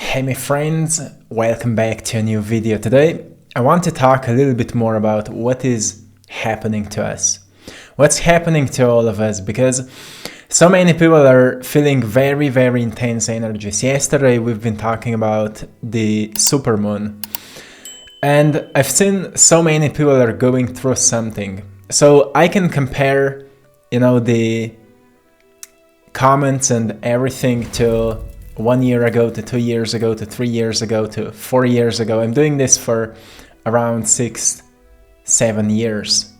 Hey my friends, welcome back to a new video. Today I want to talk a little bit more about what is happening to us. What's happening to all of us, because so many people are feeling very intense energies. Yesterday we've been talking about the supermoon, and I've seen so many people are going through something. So I can compare, the comments and everything to 1 year ago, to 2 years ago, to 3 years ago, to 4 years ago. I'm doing this for around 6-7 years.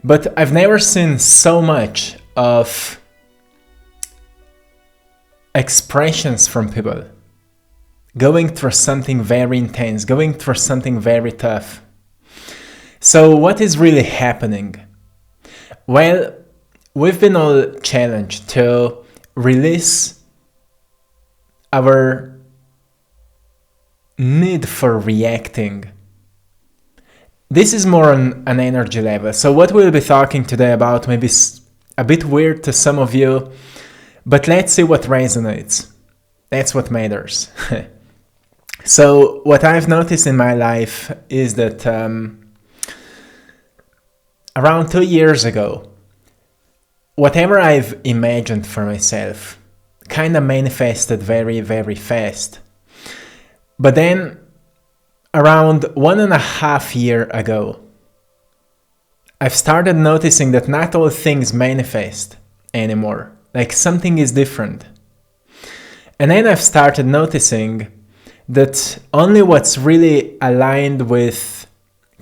But I've never seen so much of expressions from people going through something very intense, going through something very tough. So what is really happening? Well, we've been all challenged to release our need for reacting. This is more on an energy level. So what we'll be talking today about maybe a bit weird to some of you, but let's see what resonates. That's what matters. So what I've noticed in my life is that around 2 years ago, whatever I've imagined for myself kind of manifested very fast. But then around 1.5 years ago, I've started noticing that not all things manifest anymore. Like something is different. And then I've started noticing that only what's really aligned with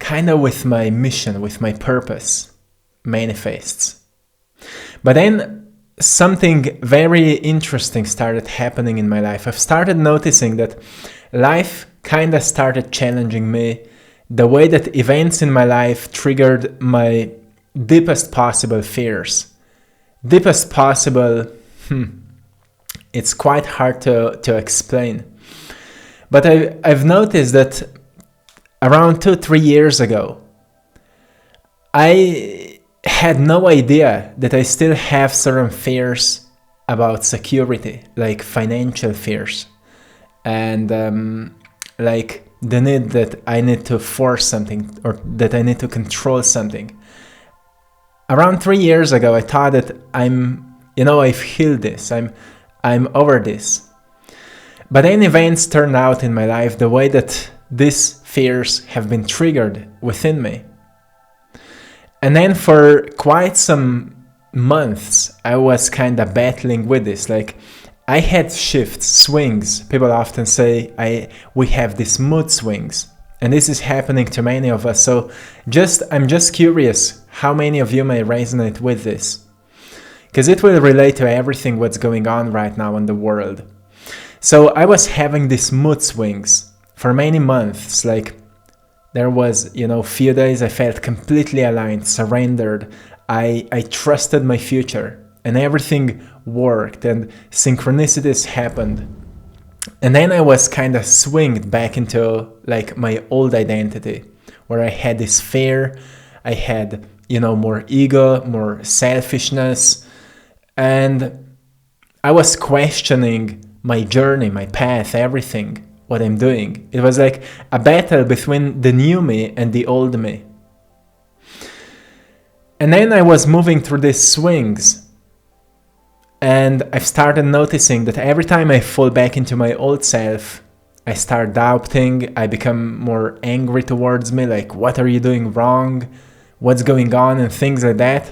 with my mission, with my purpose, manifests. But then something very interesting started happening in my life. I've started noticing that life kind of started challenging me, the way that events in my life triggered my deepest possible fears. Deepest possible, it's quite hard to explain. But I've noticed that around 2-3 years ago, I had no idea that I still have certain fears about security, like financial fears, and like the need that I need to force something or that I need to control something. Around 3 years ago, I thought that I've healed this, I'm over this. But then events turned out in my life the way that these fears have been triggered within me. And then for quite some months, I was kind of battling with this. Like I had shifts, swings. People often say we have these mood swings. And this is happening to many of us. So I'm just curious how many of you may resonate with this. Because it will relate to everything what's going on right now in the world. So I was having these mood swings for many months. Like there was, few days I felt completely aligned, surrendered. I trusted my future and everything worked and synchronicities happened. And then I was kind of swinged back into like my old identity where I had this fear. I had, more ego, more selfishness. And I was questioning my journey, my path, everything. What I'm doing. It was like a battle between the new me and the old me. And then I was moving through these swings, and I've started noticing that every time I fall back into my old self, I start doubting, I become more angry towards me, like what are you doing wrong? What's going on? And things like that.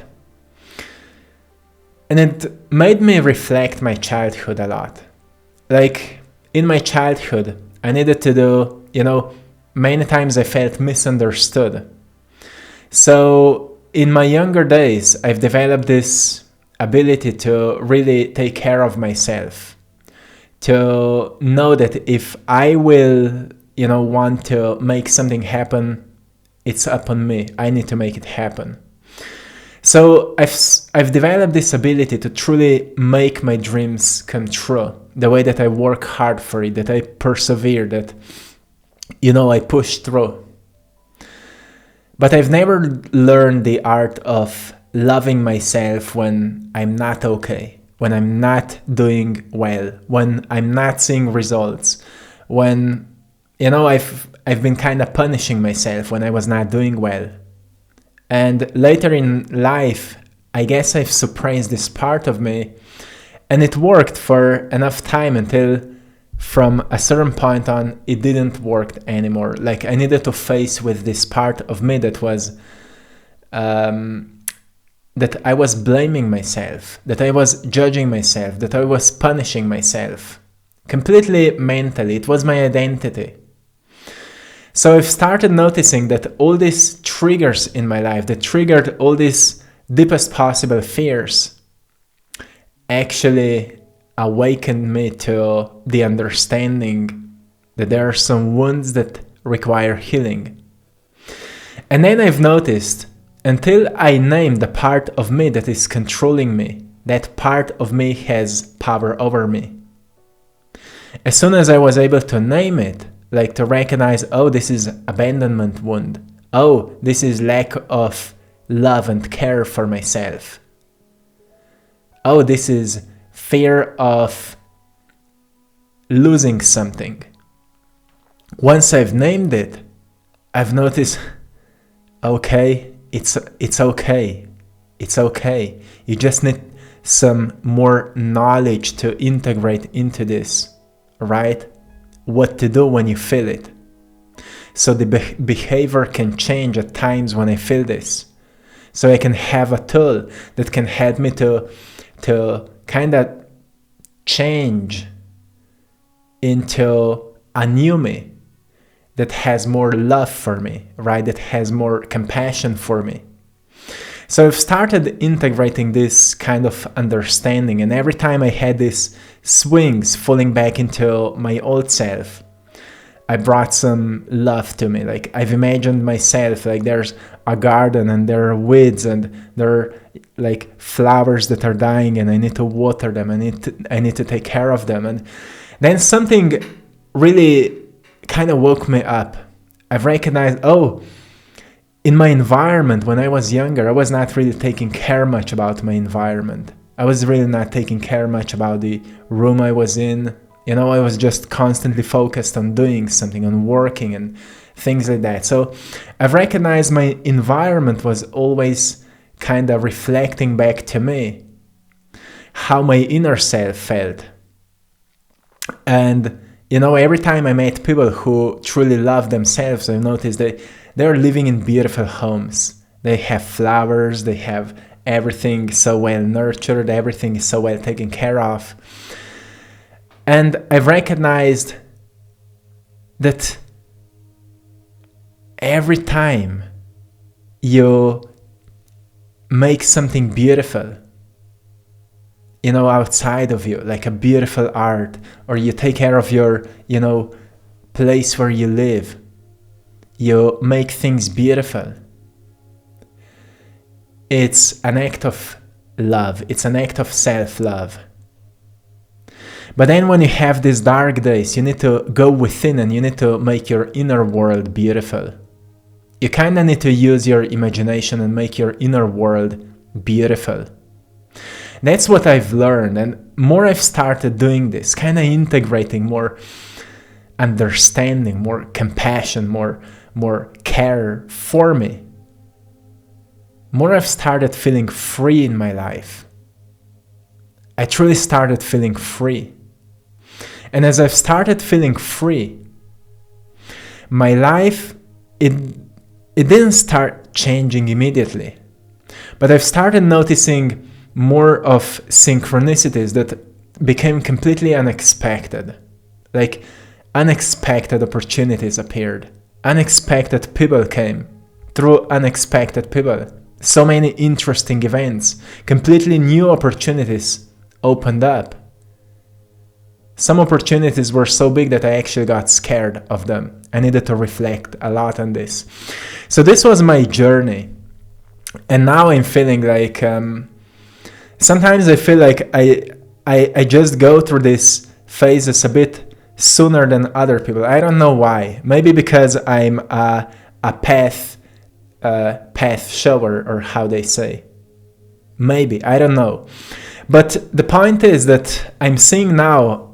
And it made me reflect my childhood a lot. Like in my childhood, I needed to do, many times I felt misunderstood. So in my younger days, I've developed this ability to really take care of myself. To know that if I will, want to make something happen, it's up on me. I need to make it happen. So I've developed this ability to truly make my dreams come true. The way that I work hard for it, that I persevere, that, I push through. But I've never learned the art of loving myself when I'm not okay, when I'm not doing well, when I'm not seeing results, when, I've been kind of punishing myself when I was not doing well. And later in life, I guess I've suppressed this part of me, and it worked for enough time until from a certain point on, it didn't work anymore. Like I needed to face with this part of me that was, that I was blaming myself, that I was judging myself, that I was punishing myself. Completely mentally, it was my identity. So I've started noticing that all these triggers in my life that triggered all these deepest possible fears actually awakened me to the understanding that there are some wounds that require healing. And then I've noticed, until I name the part of me that is controlling me, that part of me has power over me. As soon as I was able to name it, like to recognize, oh, this is abandonment wound. Oh, this is lack of love and care for myself. Oh, this is fear of losing something. Once I've named it, I've noticed, okay, it's okay. It's okay. You just need some more knowledge to integrate into this, right? What to do when you feel it. So the behavior can change at times when I feel this. So I can have a tool that can help me to kind of change into a new me that has more love for me, right? That has more compassion for me. So I've started integrating this kind of understanding, and every time I had these swings falling back into my old self, I brought some love to me. Like I've imagined myself like there's a garden and there are weeds and there are like flowers that are dying and I need to water them. I need to take care of them. And then something really kind of woke me up. I've recognized, oh, in my environment when I was younger, I was not really taking care much about my environment. I was really not taking care much about the room I was in. I was just constantly focused on doing something, on working and things like that. So I've recognized my environment was always kind of reflecting back to me how my inner self felt. And, every time I met people who truly love themselves, I noticed that they're living in beautiful homes. They have flowers, they have everything so well nurtured, everything is so well taken care of. And I've recognized that every time you make something beautiful, outside of you, like a beautiful art, or you take care of your, place where you live, you make things beautiful. It's an act of love. It's an act of self-love. But then when you have these dark days, you need to go within and you need to make your inner world beautiful. You kind of need to use your imagination and make your inner world beautiful. That's what I've learned, and more I've started doing this, kind of integrating more understanding, more compassion, more care for me. More I've started feeling free in my life. I truly started feeling free. And as I've started feeling free, my life, it didn't start changing immediately. But I've started noticing more of synchronicities that became completely unexpected. Like unexpected opportunities appeared. Unexpected people came through unexpected people. So many interesting events. Completely new opportunities opened up. Some opportunities were so big that I actually got scared of them. I needed to reflect a lot on this. So this was my journey. And now I'm feeling like, sometimes I feel like I just go through these phases a bit sooner than other people. I don't know why. Maybe because I'm a path shower, or how they say. Maybe, I don't know. But the point is that I'm seeing now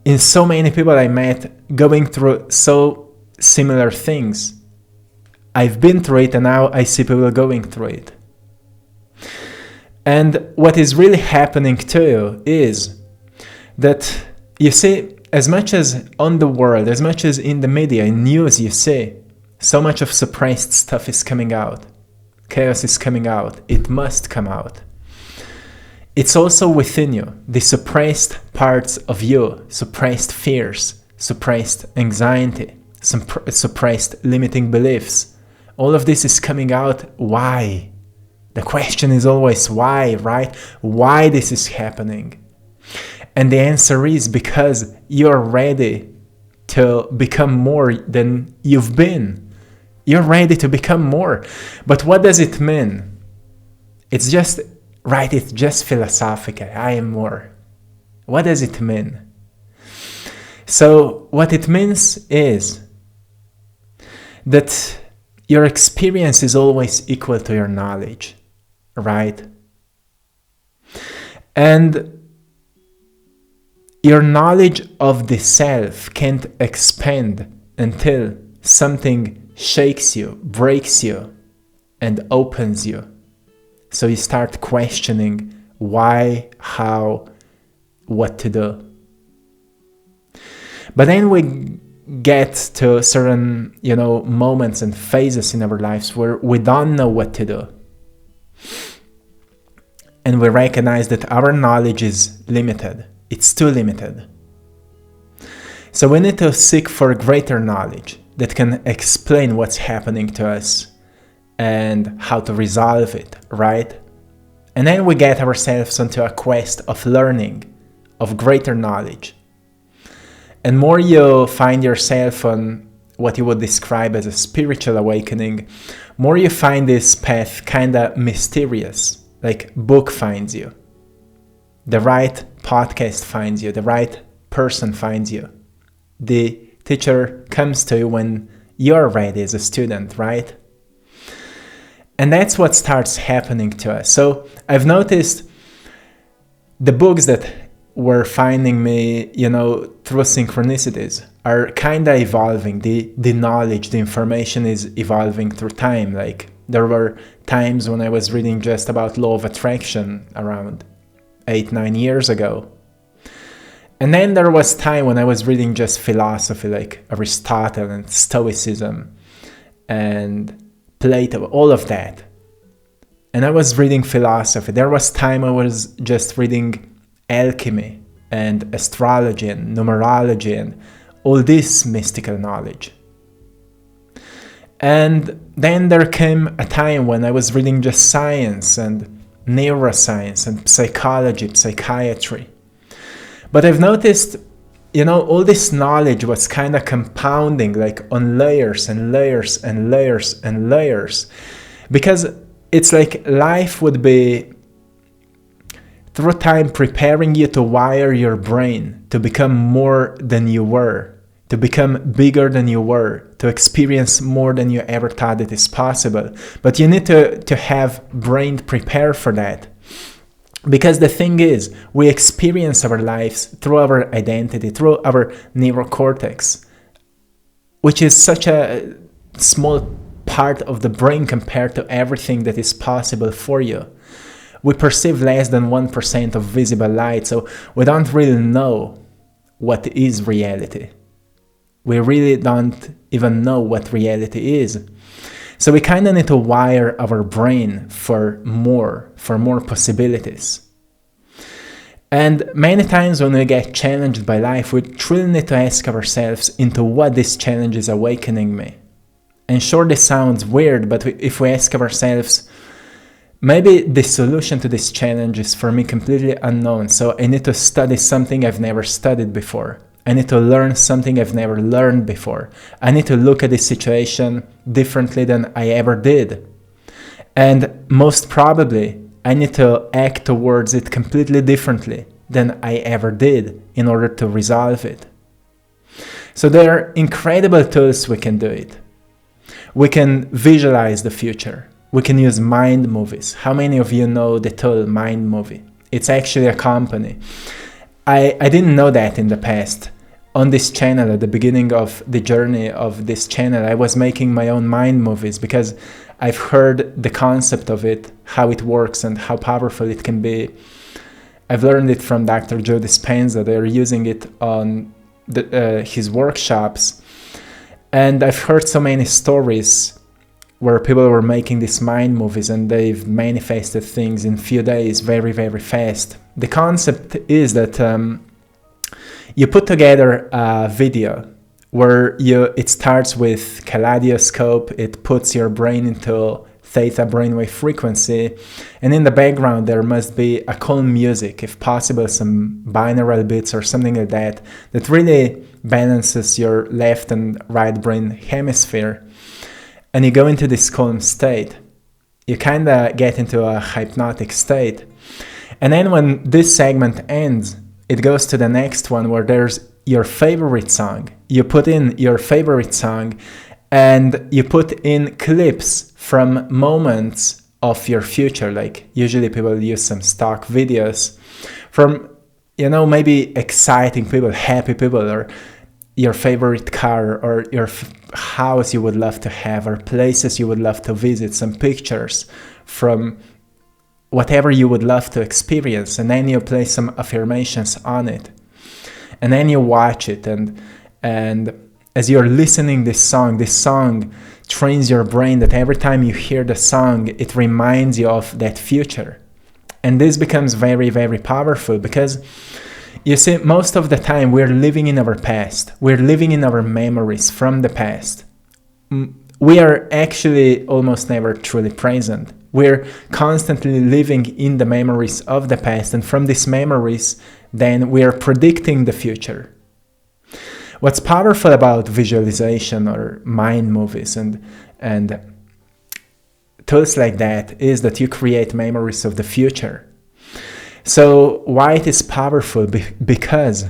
in so many people I met going through so similar things. I've been through it and now I see people going through it. And what is really happening to you is that, you see, as much as on the world, as much as in the media, in news, you see, so much of suppressed stuff is coming out. Chaos is coming out. It must come out. It's also within you, the suppressed parts of you, suppressed fears, suppressed anxiety, suppressed limiting beliefs. All of this is coming out. Why? The question is always why, right? Why this is happening? And the answer is because you're ready to become more than you've been. You're ready to become more. But what does it mean? It's just, right, it's just philosophical. I am more. What does it mean? So what it means is that your experience is always equal to your knowledge, right? And your knowledge of the self can't expand until something shakes you, breaks you, and opens you. So you start questioning why, how, what to do. But then we get to certain, moments and phases in our lives where we don't know what to do. And we recognize that our knowledge is limited. It's too limited. So we need to seek for greater knowledge that can explain what's happening to us and how to resolve it, right? And then we get ourselves onto a quest of learning, of greater knowledge. And more you find yourself on what you would describe as a spiritual awakening, more you find this path kinda mysterious, like book finds you. The right podcast finds you, the right person finds you. The teacher comes to you when you're ready as a student, right? And that's what starts happening to us. So I've noticed the books that were finding me, through synchronicities are kind of evolving. The knowledge, the information is evolving through time. Like there were times when I was reading just about law of attraction around 8-9 years ago. And then there was time when I was reading just philosophy like Aristotle and Stoicism and Plato, all of that. And I was reading philosophy. There was time I was just reading alchemy and astrology and numerology and all this mystical knowledge. And then there came a time when I was reading just science and neuroscience and psychology, psychiatry. But I've noticed, all this knowledge was kind of compounding like on layers and layers and layers and layers. Because it's like life would be through time preparing you to wire your brain to become more than you were, to become bigger than you were, to experience more than you ever thought it is possible. But you need to have brain prepared for that. Because the thing is, we experience our lives through our identity, through our neurocortex, which is such a small part of the brain compared to everything that is possible for you. We perceive less than 1% of visible light, so we don't really know what is reality. We really don't even know what reality is. So we kind of need to wire our brain for more possibilities. And many times when we get challenged by life, we truly need to ask ourselves into what this challenge is awakening me. And sure, this sounds weird, but if we ask ourselves, maybe the solution to this challenge is for me completely unknown, so I need to study something I've never studied before. I need to learn something I've never learned before. I need to look at this situation differently than I ever did. And most probably, I need to act towards it completely differently than I ever did in order to resolve it. So there are incredible tools we can do it. We can visualize the future. We can use mind movies. How many of you know the tool mind movie? It's actually a company. I didn't know that in the past. On this channel, at the beginning of the journey of this channel, I was making my own mind movies because I've heard the concept of it, how it works and how powerful it can be. I've learned it from Dr. Joe Dispenza. They're using it on his workshops. And I've heard so many stories where people were making these mind movies and they've manifested things in few days very, very fast. The concept is that you put together a video where it starts with kaleidoscope, it puts your brain into theta brainwave frequency, and in the background there must be a calm music, if possible some binaural beats or something like that, that really balances your left and right brain hemisphere. And you go into this calm state. You kind of get into a hypnotic state. And then when this segment ends, it goes to the next one where there's your favorite song. You put in your favorite song and you put in clips from moments of your future. Like usually people use some stock videos from, maybe exciting people, happy people, or your favorite car, or your house you would love to have, or places you would love to visit, some pictures from whatever you would love to experience, and then you place some affirmations on it. And then you watch it, and as you're listening this song trains your brain that every time you hear the song, it reminds you of that future. And this becomes very, very powerful because you see, most of the time we're living in our past. We're living in our memories from the past. We are actually almost never truly present. We're constantly living in the memories of the past, and from these memories, then we are predicting the future. What's powerful about visualization or mind movies and tools like that is that you create memories of the future. So why it is powerful? Because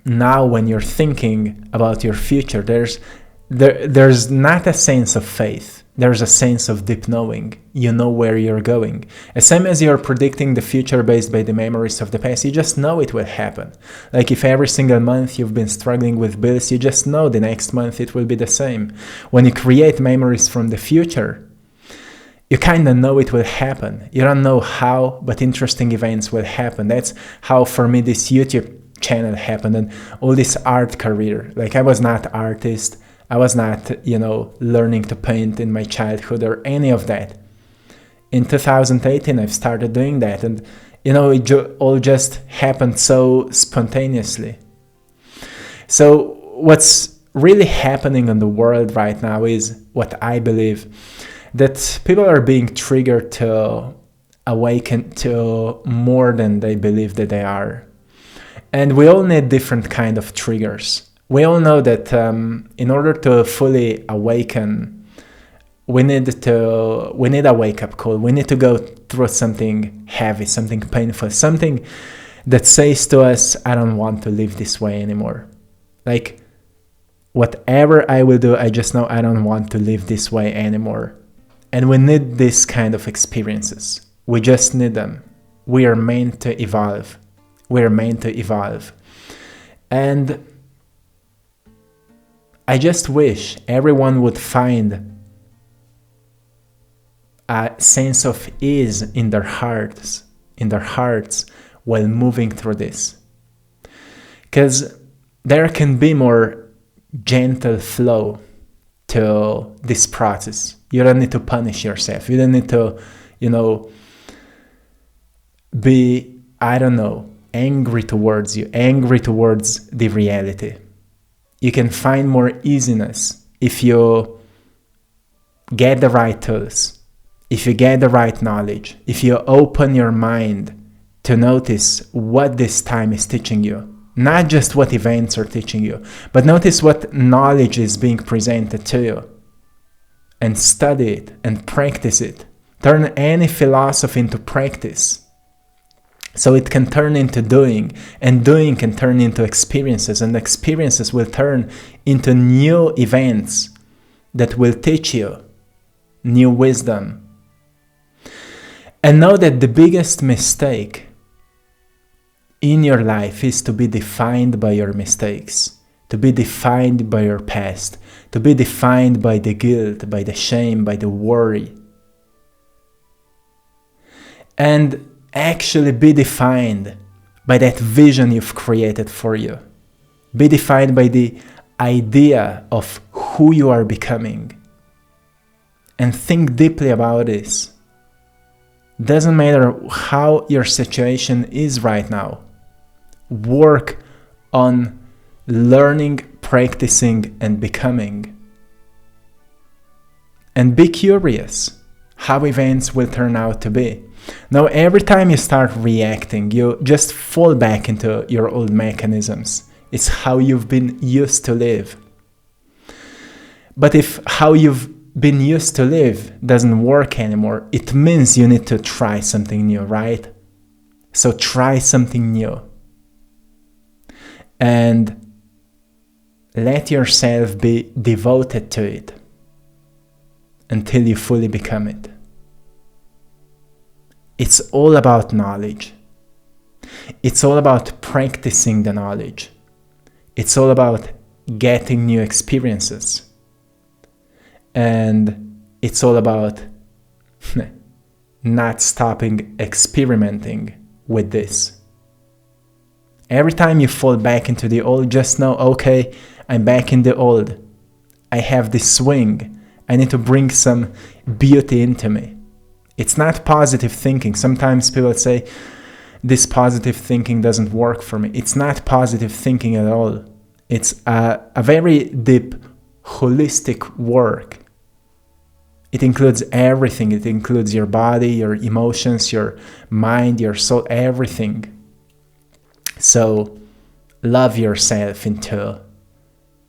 now when you're thinking about your future, there's not a sense of faith. There's a sense of deep knowing. You know where you're going. As same as you're predicting the future based by the memories of the past, you just know it will happen. Like if every single month you've been struggling with bills, you just know the next month it will be the same. When you create memories from the future, you kind of know it will happen. You don't know how, but interesting events will happen. That's how, for me, this YouTube channel happened and all this art career. Like I was not artist. I was not, learning to paint in my childhood or any of that. In 2018, I've started doing that. And, it all just happened so spontaneously. So what's really happening in the world right now is what I believe, that people are being triggered to awaken to more than they believe that they are. And we all need different kind of triggers. We all know that in order to fully awaken, we need a wake-up call. We need to go through something heavy, something painful, something that says to us, I don't want to live this way anymore. Like, whatever I will do, I just know I don't want to live this way anymore. And we need this kind of experiences. We just need them. We are meant to evolve. We are meant to evolve. And I just wish everyone would find a sense of ease in their hearts while moving through this. Because there can be more gentle flow to this process. You don't need to punish yourself. You don't need to, be, angry towards the reality. You can find more easiness if you get the right tools, if you get the right knowledge, if you open your mind to notice what this time is teaching you. Not just what events are teaching you, but notice what knowledge is being presented to you. And study it and practice it. Turn any philosophy into practice. So it can turn into doing, and doing can turn into experiences, and experiences will turn into new events that will teach you new wisdom. And know that the biggest mistake in your life is to be defined by your mistakes, to be defined by your past, to be defined by the guilt, by the shame, by the worry. And actually be defined by that vision you've created for you. Be defined by the idea of who you are becoming. And think deeply about this. Doesn't matter how your situation is right now. Work on learning, practicing, and becoming. And be curious how events will turn out to be. Now, every time you start reacting, you just fall back into your old mechanisms. It's how you've been used to live. But if how you've been used to live doesn't work anymore, it means you need to try something new, right? So try something new. And let yourself be devoted to it until you fully become it. It's all about knowledge. It's all about practicing the knowledge. It's all about getting new experiences. And it's all about not stopping experimenting with this. Every time you fall back into the old, just know, okay, I'm back in the old. I have this swing. I need to bring some beauty into me. It's not positive thinking. Sometimes people say, this positive thinking doesn't work for me. It's not positive thinking at all. It's a very deep, holistic work. It includes everything. It includes your body, your emotions, your mind, your soul, everything. So love yourself into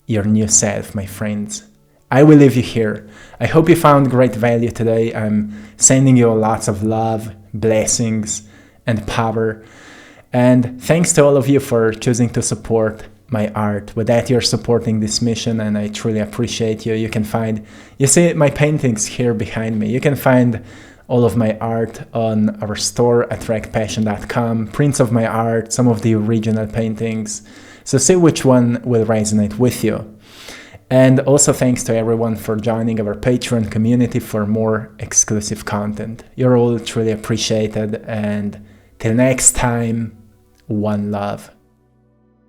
your new self, my friends. I will leave you here. I hope you found great value today. I'm sending you lots of love, blessings, and power. And thanks to all of you for choosing to support my art. With that, you're supporting this mission, and I truly appreciate you. You see my paintings here behind me. You can find all of my art on our store, AttractPassion.com, prints of my art, some of the original paintings. So see which one will resonate with you. And also thanks to everyone for joining our Patreon community for more exclusive content. You're all truly appreciated, and till next time, one love.